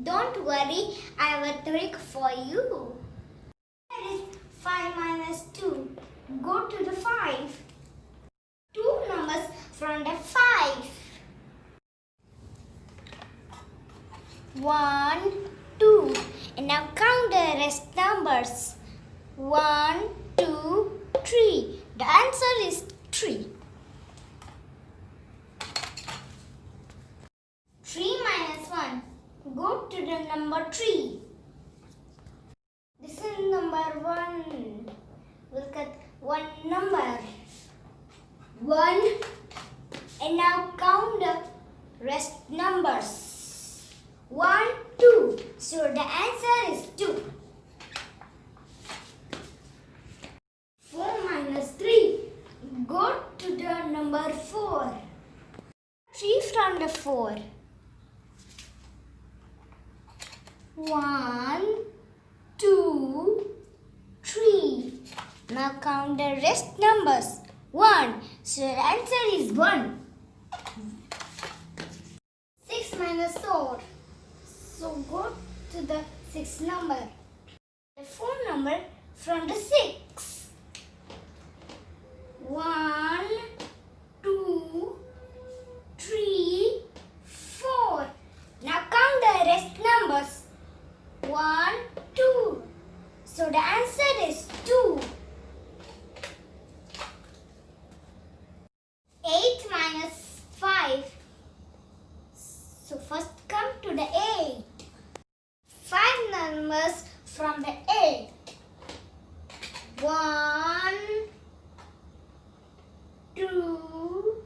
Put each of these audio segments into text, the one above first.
Don't worry, I have a trick for you. Here is 5 minus 2. Go to the 5. 2 numbers from the 5. 1, 2. And now count the rest numbers. 1, 2, 3. The answer is 3. 3 minus 1. Go to the number 3. This is number 1. Look at one number. 1. And now count the rest numbers. 1, 2. So the answer is 2. 4 minus 3. Go to the number 4. 3 from the 4. 1, 2, 3. Now count the rest numbers. 1. So the answer is 1. 6 minus 4. So go to the 6th number. The 4 number from the 6. 1, 2, 3, 4. Now count the rest numbers. 1, 2. So the answer is 2. 8 minus 5. So first come to the 8. 5 numbers from the 8. 1, 2,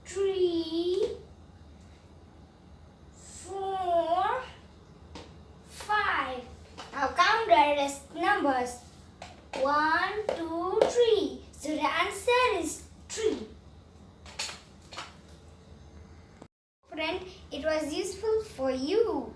3, 4, 5. Now count the rest numbers. 1, 2, 3. So the answer is 3. Friend, it was useful for you.